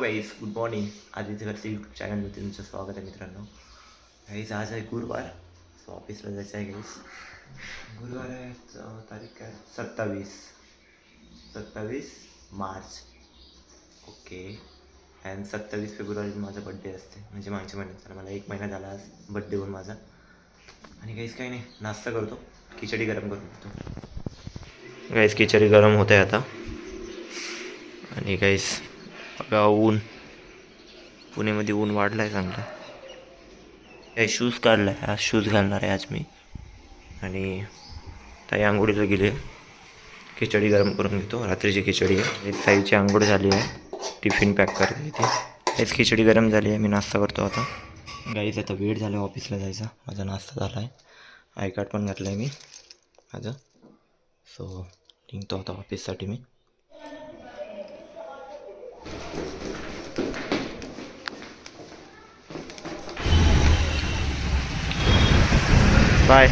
Guys, good morning. Aditya घरचे YouTube चॅनलमध्ये तुमचं स्वागत आहे मित्रांनो. गाईज आज आहे गुरुवार, सो ऑफिसला जायचं आहे गाईज. गुरुवार आहे, तारीख काय 27 मार्च. ओके. अँड 27 फेब्रुवारी माझा बड्डे असते, म्हणजे मागच्या महिन्यात मला 1 महिना झाला आज बड्डे होऊन माझा. आणि गाईज काही नाही, नाश्ता करतो, खिचडी गरम करून देतो. गाईज खिचडी गरम होत आहे आता. आणि गाईज बघा ऊन, पुण्यामध्ये ऊन वाढलं आहे चांगलं. काही शूज काढला आहे, आज शूज घालणार आहे आज मी. आणि ताई आंघोळीला गेले, खिचडी गरम करून घेतो. रात्रीची खिचडी आहे. ताईची आंघोळ झाली आहे, टिफिन पॅक करते इथे. हेच खिचडी गरम झाली आहे, मी नाश्ता करतो आता. गाईच आता वेळ झाला ऑफिसला जायचा, माझा नाश्ता झाला आहे, आय कार्ड पण घातलं आहे मी माझं. सो निघतो आता ऑफिससाठी मी. बाय.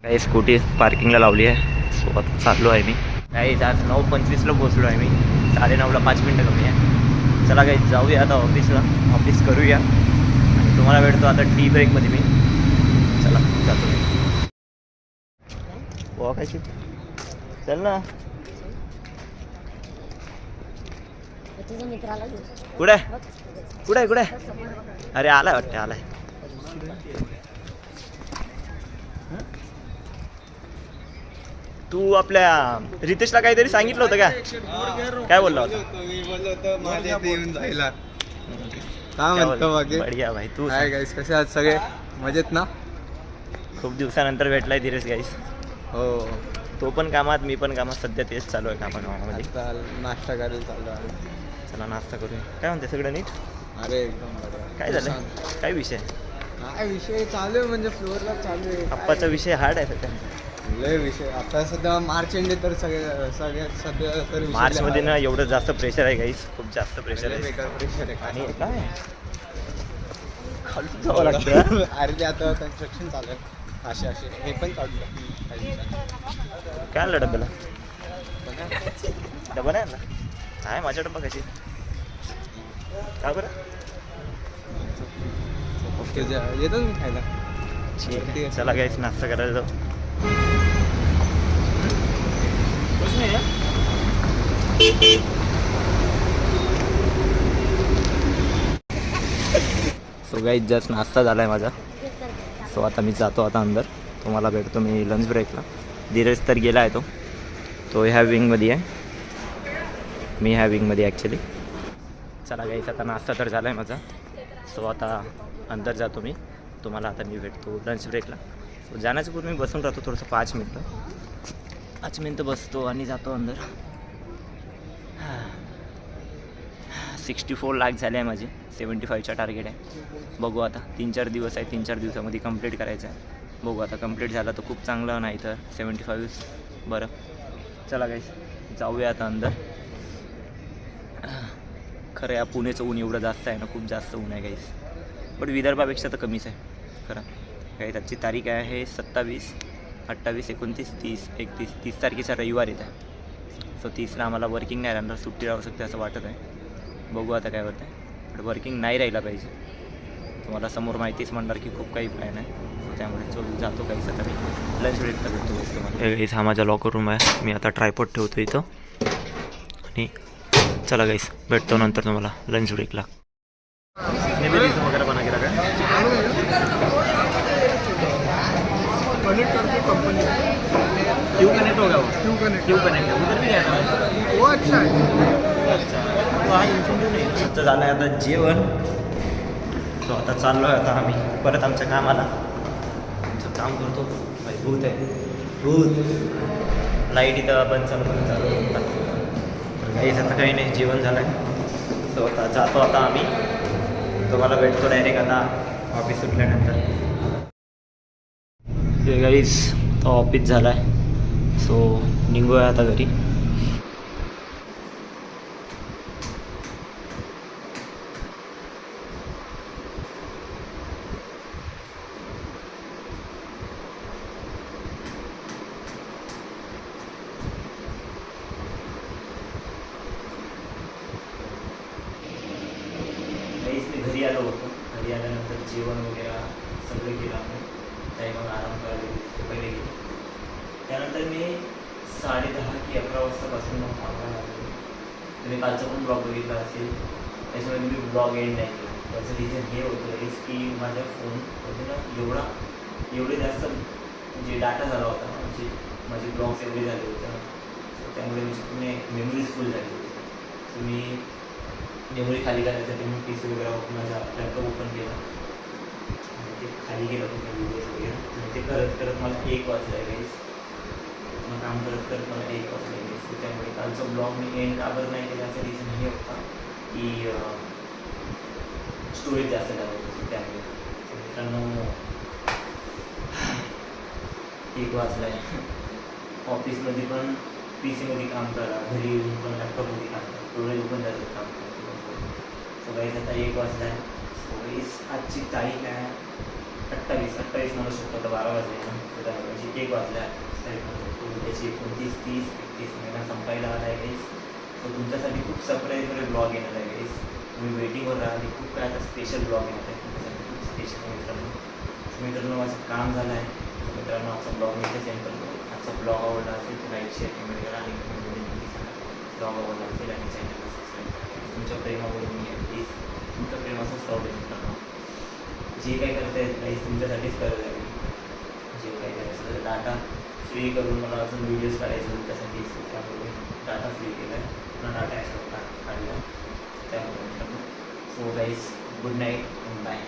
काही स्कूटी पार्किंगला लावली आहे, सो आता चाललो आहे मी. काही आज 9:25ला पोचलो आहे मी, 9:30ला 5 मिनटं कमी आहे. चला काही जाऊया आता ऑफिसला, ऑफिस करूया. आणि तुम्हाला भेटतो आता टी ब्रेकमध्ये मी. चला जातो मी. वॉकायची चल ना. कुठे कुठे कुठे? अरे आलाय वाटतं, आलाय. तू आपल्या रितेशला काहीतरी सांगितलं होतं का? काय बोलला होता? मी बोललो होतो माझ्या इथे येऊन जायला. काय म्हणतो बाकी? बढिया भाई. तू काय गाईस, कसे आहात सगळे? मजेत ना? खूप दिवसानंतर भेटलाय धीरेश गाईस. हो, तो पण कामात, मी पण कामात. सध्या तेच चालू आहे कामामध्ये. आता नाश्ता करायला चाललो आहे. चला नाश्ता करूया. काय म्हणते सगळं नीट? अरे एकदम बरं. काय झालं? काय विषय? काय विषय चालू आहे, म्हणजे फ्लोअरला चालू आहे. आप्पाचा विषय हार्ड आहे सध्या. लय विषय आता सध्या मार्च एंड तर सगळ्यात सध्या तर मार्च मध्ये ना एवढं जास्त प्रेशर आहे गाईस, खूप जास्त प्रेशर आहे. बेकार प्रेशर आहे. आणि काय खाली जावं लागतं. अरे ते आता कन्स्ट्रक्शन चालू आहे, असे हे पण चालू आहे. काय आणलं डब्याला? डबा नाही आणला? आहे माझ्या डब्बा कशी का बरं? ओके, येतो मी खायला. ठीक आहे, चला गाईस नाश्ता करायला जाऊ. सो गाईस जस्ट नाश्ता झाला आहे माझा. सो आता मी जातो आता अंदर. तुम्हाला भेटतो मी लंच ब्रेकला. धीरज तर गेला आहे, तो ह्या विंगमध्ये आहे, मी ह्या विंगमध्ये ॲक्च्युली. चला गाईस आता नाश्ता तर झाला आहे माझा. सो आता अंदर जातो मी. तुम्हाला आता मी भेटतो लंच ब्रेकला. सो जाण्याच्या पूर्वी मी बसून राहतो थोडंसं 5 मिनटं बसतो आणि जातो अंदर. 64 लाख झाले आहे माझे, 75चा टार्गेट आहे. बघू आता 3-4 दिवस आहे, 3-4 दिवसामध्ये कंप्लीट करायचं आहे. बघू आता कंप्लीट झालं तर खूप चांगलं, नाही तर 75 बरं. चला गाईस जाऊया आता अंदर. खरं या पुण्याचं ऊन एवढं जास्त आहे ना, खूप जास्त ऊन आहे गाईस. बट विदर्भापेक्षा तर कमीच आहे खरं. काही त्याची तारीख आहे 27, 28, 29, 30, 31, 30 तारखेचा रविवार येत आहे. सो 30ला आम्हाला वर्किंग नाही राहणार, सुट्टी राहू शकते असं वाटत आहे. बघू आता काय होतं आहे. बट वर्किंग नाही राहिला पाहिजे. तुम्हाला समोर माहितीच म्हणणार की खूप काही प्लॅन आहे. सो त्यामुळे जातो काहीच. आता मी लंच ब्रेकला भेटतो. हा माझा लॉकर रूम आहे, मी आता ट्रायपॉड ठेवतो इथं. आणि चला गाईस भेटतो नंतर तुम्हाला लंच ब्रेकला. वगैरह बना के रखा है. क्यों कनेक्ट होगा वो? क्यों कनेक्ट है? उधर भी गया था वो. अच्छा है. अच्छा वहाँ इन्फॉर्मेटिव्ह नाही. आमचं झालं आहे आता जेवण. सो आता चाललो आहे आता आम्ही परत आमच्या कामाला. आमचं काम करतो भाई. भूत आहे, भूत. लाईट इथं बंद चालू काहीच. आता काही नाही, जेवण झालं आहे. सो आता जातो आता आम्ही. तुम्हाला भेटतो डायरेक्ट आता ऑफिस सुटल्यानंतर. गाईस तो ऑफिस झाला आहे, सो निघूया आता घरी. जेवण वगैरे सगळं केलं आम्ही. काही मग आराम करायला गेलो पहिले गेलो. त्यानंतर मी 10:30 की 11 वाजतापासून मग कामाला लागलो. तुम्ही कालचा पण ब्लॉग बघितला असेल, त्याच्यामध्ये मी ब्लॉग एंड नाही केला. त्याचं रिझन हे होतं गाईस की माझ्या फोनमध्ये ना एवढे जास्त म्हणजे डाटा झाला होता, म्हणजे माझे ब्लॉग्स एवढे झाले होते ना, सो त्यामुळे माझी पूर्ण मेमरीज फुल झाली होती. सो मी मेमरी खाली करायसाठी मी PC वगैरे माझा लॅपटॉप ओपन केला आणि ते खाली गेलं पूर्ण व्हिडिओज वगैरे. आणि ते करत करत मला 1 वाजला आहे गाईस. मग काम करत करत मला 1 वाजला आहे गाईस. त्यामुळे कालचा ब्लॉग मी एंड का बरं नाही केला, याचा रिझन हे होता की स्टोरेज जास्त झालं होतं. त्यामुळे तर मित्रांनो 1 वाजला आहे. ऑफिसमध्ये पण PC मध्ये काम करा, घरी येऊन पण लॅपटॉपमध्ये काम करा, डोळे दुखून जातात काम करतो. सो गाईस आता 1 वाजला आहे. सो गाईस आजची तारीख आहे 28 म्हणू शकतो, आता 12 वाजले ना, तर म्हणजे 1 वाजला आहे तारीख म्हणू शकतो. त्याची 29, 30, 31 महिना संपायला आला आहे गाईस. सो तुमच्यासाठी खूप सरप्राईजमध्ये ब्लॉग येणार आहे गाईस. तुम्ही वेटिंगवर राहा. खूप काय आता स्पेशल ब्लॉग येणार आहे तुमच्यासाठी, खूप स्पेशल मित्रांनो. माझं काम झालं आहे. मित्रांनो आजचा ब्लॉग मी इथे सेंड करतो. आजचा ब्लॉग आवडला असेल तर लाईक शेअर कमेंट करा आणि कमेंटमध्ये नक्की सांगा ब्लॉग आवडला असेल आणि चॅनलला सबस्क्राईब करा. तुमच्या प्रेमामुळे मी प्लीज तुमच्या प्रेमाचाच आवडेल मित्रांनो. जे काही करता येत नाही तुमच्यासाठीच करत आहे मी. जे काही करायचं तर डाटा फ्री करून मला अजून व्हिडिओज काढायचे तुमच्यासाठी, त्यामुळे डाटा फ्री केला आहे. पुन्हा डाटा याच्यावर काढला त्यामुळे मित्रांनो. So guys good night, bye.